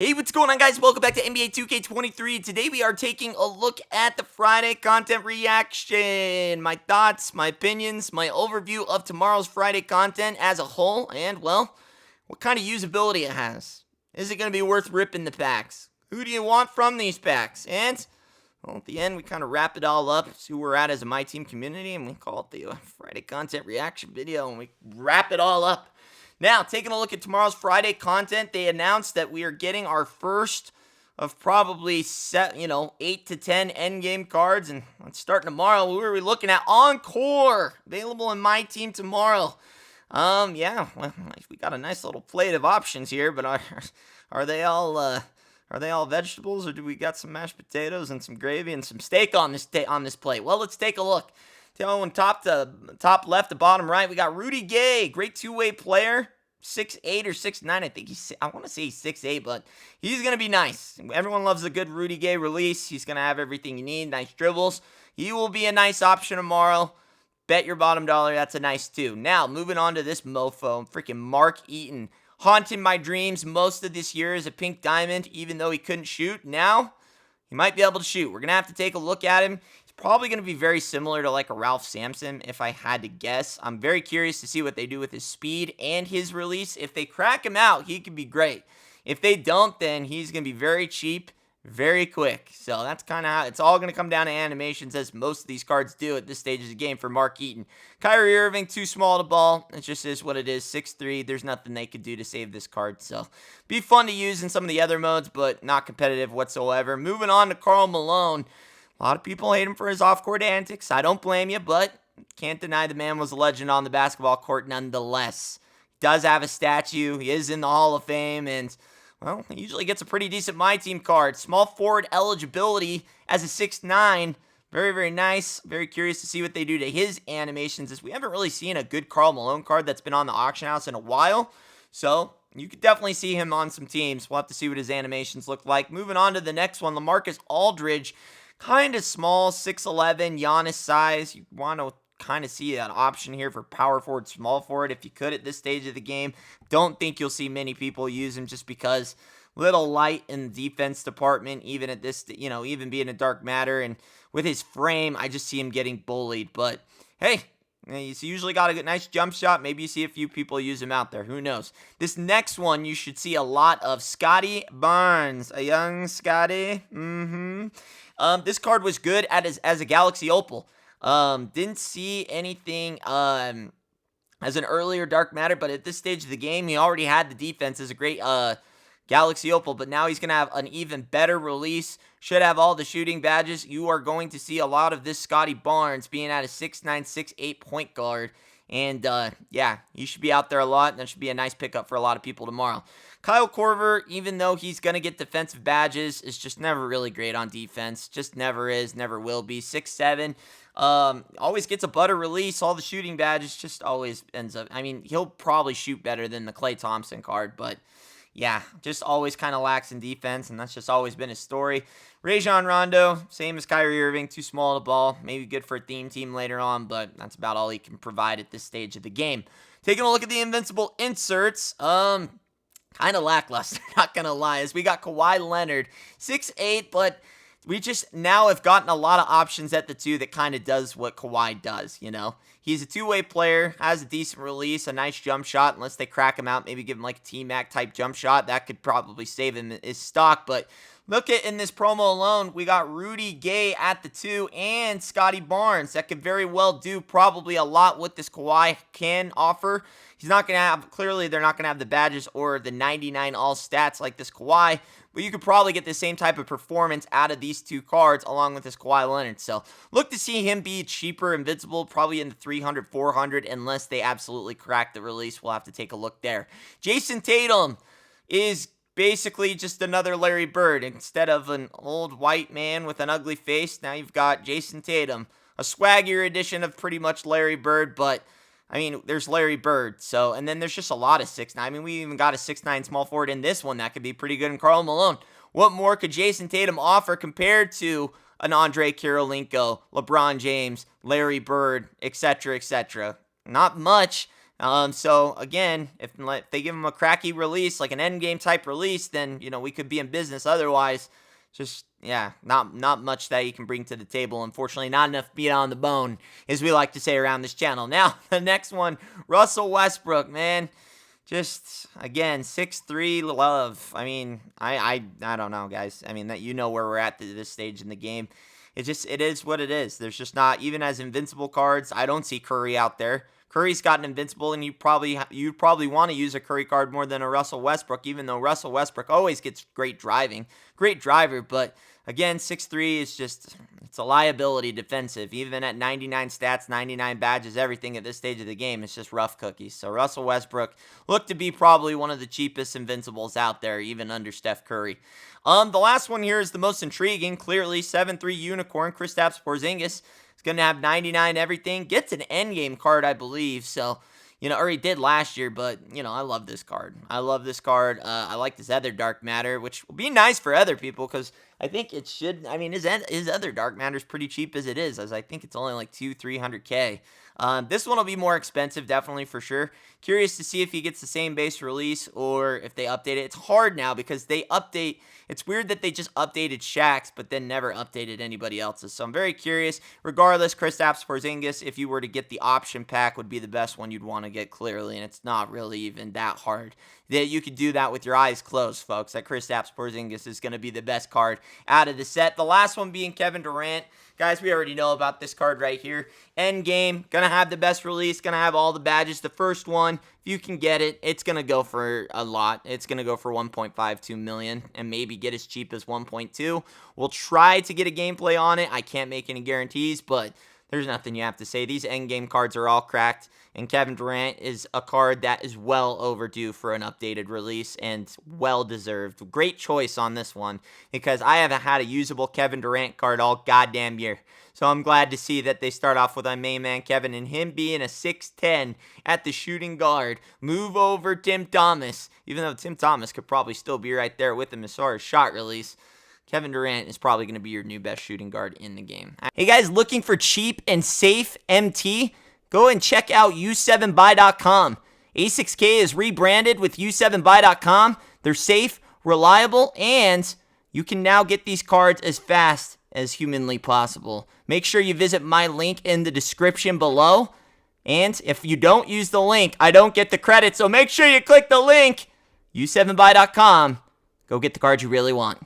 Hey, what's going on, guys? Welcome back to NBA 2K23. Today we are taking a look at the Friday content reaction. My thoughts, my opinions, my overview of tomorrow's Friday content as a whole, and, well, what kind of usability it has. Is it going to be worth ripping the packs? Who do you want from these packs? And, well, at the end, we kind of wrap it all up, see where we're at as a MyTeam community, and we call it the Friday content reaction video, and we wrap it all up. Now, taking a look at tomorrow's Friday content, they announced that we are getting our first of probably 8 to 10 endgame cards, and starting tomorrow, who are we looking at? Encore, available in MyTeam tomorrow. Yeah, well, we got a nice little plate of options here, but are they all vegetables, or do we got some mashed potatoes and some gravy and some steak on this plate? Well, let's take a look. On top left to bottom right, we got Rudy Gay, great two-way player, 6'8" or 6'9". I think I want to say he's 6'8", but he's going to be nice. Everyone loves a good Rudy Gay release. He's going to have everything you need, nice dribbles. He will be a nice option tomorrow. Bet your bottom dollar that's a nice two. Now, moving on to this mofo, freaking Mark Eaton. Haunted my dreams most of this year as a pink diamond, even though he couldn't shoot. Now, he might be able to shoot. We're going to have to take a look at him. Probably going to be very similar to like a Ralph Sampson, if I had to guess. I'm very curious to see what they do with his speed and his release. If they crack him out, he could be great. If they don't, then he's going to be very cheap, very quick. So that's kind of how it's all going to come down to animations, as most of these cards do at this stage of the game for Mark Eaton. Kyrie Irving, too small to ball. It just is what it is, 6'3". There's nothing they could do to save this card. So be fun to use in some of the other modes, but not competitive whatsoever. Moving on to Karl Malone. A lot of people hate him for his off-court antics. I don't blame you, but can't deny the man was a legend on the basketball court nonetheless. He does have a statue. He is in the Hall of Fame, and, well, he usually gets a pretty decent MyTeam card. Small forward eligibility as a 6'9". Very, very nice. Very curious to see what they do to his animations, as we haven't really seen a good Karl Malone card that's been on the auction house in a while. So you could definitely see him on some teams. We'll have to see what his animations look like. Moving on to the next one, LaMarcus Aldridge. Kind of small, 6'11", Giannis size. You want to kind of see an option here for power forward, small forward, if you could at this stage of the game. Don't think you'll see many people use him, just because little light in the defense department, even at this, even being a dark matter. And with his frame, I just see him getting bullied. But hey, he's usually got a nice jump shot. Maybe you see a few people use him out there. Who knows? This next one, you should see a lot of Scotty Barnes. A young Scotty. This card was good as a Galaxy Opal. Didn't see anything as an earlier Dark Matter, but at this stage of the game, he already had the defense as a great Galaxy Opal, but now he's going to have an even better release. Should have all the shooting badges. You are going to see a lot of this Scotty Barnes being at a 6'9", 6'8" point guard. And, yeah, he should be out there a lot, and that should be a nice pickup for a lot of people tomorrow. Kyle Korver, even though he's going to get defensive badges, is just never really great on defense. Just never is, never will be. 6'7", always gets a butter release. All the shooting badges, just always ends up, I mean, he'll probably shoot better than the Klay Thompson card, but yeah, just always kind of lacks in defense, and that's just always been his story. Rajon Rondo, same as Kyrie Irving, too small to ball. Maybe good for a theme team later on, but that's about all he can provide at this stage of the game. Taking a look at the Invincible inserts, kind of lackluster, not going to lie, as we got Kawhi Leonard, 6'8", but we just now have gotten a lot of options at the two that kind of does what Kawhi does, He's a two-way player, has a decent release, a nice jump shot, unless they crack him out, maybe give him like a T-Mac type jump shot. That could probably save him his stock, but look at in this promo alone, we got Rudy Gay at the 2 and Scotty Barnes. That could very well do probably a lot what this Kawhi can offer. He's not going to have, clearly they're not going to have the badges or the 99 all stats like this Kawhi, but you could probably get the same type of performance out of these two cards along with this Kawhi Leonard. So look to see him be cheaper, Invincible, probably in the 300, 400, unless they absolutely crack the release. We'll have to take a look there. Jason Tatum is basically just another Larry Bird. Instead of an old white man with an ugly face, now you've got Jason Tatum. A swaggier edition of pretty much Larry Bird, but I mean, there's Larry Bird, so, and then there's just a lot of 6'9". I mean, we even got a 6'9" small forward in this one that could be pretty good in Karl Malone. What more could Jason Tatum offer compared to an Andre Kirilenko, LeBron James, Larry Bird, etc., etc.? Not much. So again, if they give him a cracky release, like an endgame type release, then we could be in business. Otherwise, just yeah, not much that he can bring to the table. Unfortunately, not enough meat on the bone, as we like to say around this channel. Now, the next one, Russell Westbrook, man. Just again, 6'3" love. I mean, I don't know, guys. I mean, that where we're at this stage in the game. It is what it is. There's just not, even as invincible cards, I don't see Curry out there. Curry's got an invincible, and you'd probably want to use a Curry card more than a Russell Westbrook, even though Russell Westbrook always gets great driver, but again, 6'3" is just, it's a liability defensive. Even at 99 stats, 99 badges, everything at this stage of the game, it's just rough cookies. So Russell Westbrook looked to be probably one of the cheapest invincibles out there, even under Steph Curry. The last one here is the most intriguing. Clearly, 7'3" unicorn, Kristaps Porzingis. He's going to have 99 everything. Gets an endgame card, I believe. So, or he did last year, but, I love this card. I like this other dark matter, which will be nice for other people because I think it should, his other dark matter is pretty cheap as it is, as I think it's only like 300K. This one will be more expensive, definitely, for sure. Curious to see if he gets the same base release or if they update it. It's hard now because they update. It's weird that they just updated Shaq's, but then never updated anybody else's. So I'm very curious. Regardless, Kristaps Porzingis, if you were to get the option pack, would be the best one you'd want to get, clearly, and it's not really even that hard. That you could do that with your eyes closed, folks. That Kristaps Porzingis is going to be the best card out of the set. The last one being Kevin Durant. Guys, we already know about this card right here. Endgame, going to have the best release, going to have all the badges. The first one, if you can get it, it's going to go for a lot. It's going to go for 1.52 million and maybe get as cheap as 1.2. We'll try to get a gameplay on it. I can't make any guarantees, but there's nothing you have to say. These endgame cards are all cracked, and Kevin Durant is a card that is well overdue for an updated release and well-deserved. Great choice on this one because I haven't had a usable Kevin Durant card all goddamn year. So I'm glad to see that they start off with my main man Kevin and him being a 6'10" at the shooting guard. Move over Tim Thomas, even though Tim Thomas could probably still be right there with him as far as shot release. Kevin Durant is probably going to be your new best shooting guard in the game. Hey guys, looking for cheap and safe MT? Go and check out u7buy.com. A6K is rebranded with u7buy.com. They're safe, reliable, and you can now get these cards as fast as humanly possible. Make sure you visit my link in the description below. And if you don't use the link, I don't get the credit, so make sure you click the link. u7buy.com. Go get the cards you really want.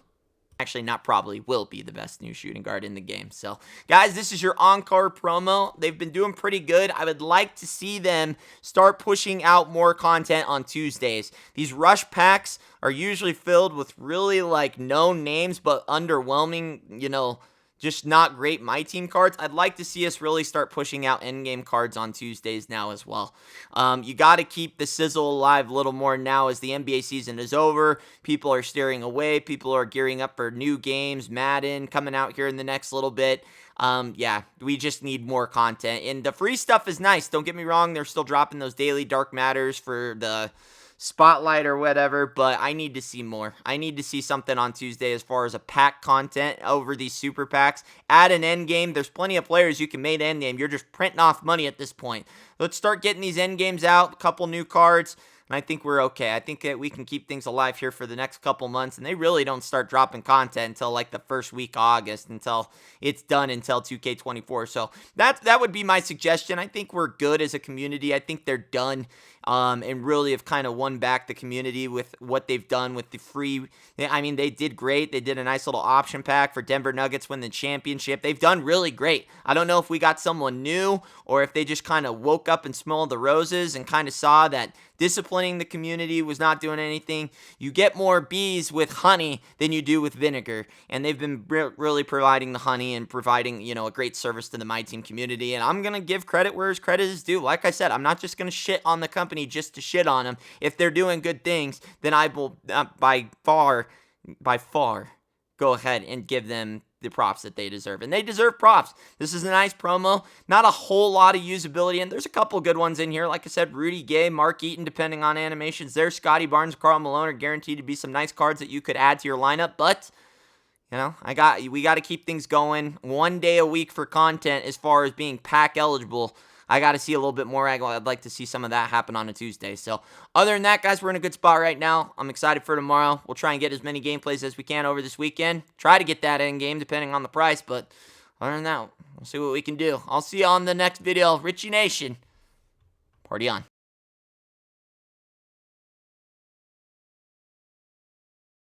Actually, not probably, will be the best new shooting guard in the game. So, guys, this is your on-card promo. They've been doing pretty good. I would like to see them start pushing out more content on Tuesdays. These rush packs are usually filled with really, known names, but underwhelming, just not great MyTeam cards. I'd like to see us really start pushing out endgame cards on Tuesdays now as well. You got to keep the sizzle alive a little more now as the NBA season is over. People are steering away. People are gearing up for new games. Madden coming out here in the next little bit. Yeah, we just need more content. And the free stuff is nice. Don't get me wrong. They're still dropping those daily dark matters for the spotlight or whatever, but I need to see more. I need to see something on Tuesday as far as a pack content over these super packs. Add an end game. There's plenty of players you can make end game. You're just printing off money at this point. Let's start getting these end games out, a couple new cards, and I think we're okay. I think that we can keep things alive here for the next couple months, and they really don't start dropping content until the first week of August, until it's done until 2K24. So that would be my suggestion. I think we're good as a community. I think they're done. And really have kind of won back the community with what they've done with the free. They did great. They did a nice little option pack for Denver Nuggets win the championship. They've done really great. I don't know if we got someone new or if they just kind of woke up and smelled the roses and kind of saw that disciplining the community was not doing anything. You get more bees with honey than you do with vinegar, and they've been really providing the honey and providing, a great service to the MyTeam community, and I'm going to give credit where credit is due. Like I said, I'm not just going to shit on the company just to shit on them. If they're doing good things, then I will by far go ahead and give them the props that they deserve. And they deserve props. This is a nice promo. Not a whole lot of usability, and there's a couple good ones in here. Like I said, Rudy Gay, Mark Eaton, depending on animations. There's Scotty Barnes, Karl Malone are guaranteed to be some nice cards that you could add to your lineup, but we got to keep things going. 1 day a week for content as far as being pack eligible. I got to see a little bit more. I'd like to see some of that happen on a Tuesday. So other than that, guys, we're in a good spot right now. I'm excited for tomorrow. We'll try and get as many gameplays as we can over this weekend. Try to get that end game depending on the price, but other than that, we'll see what we can do. I'll see you on the next video. Richie Nation, party on.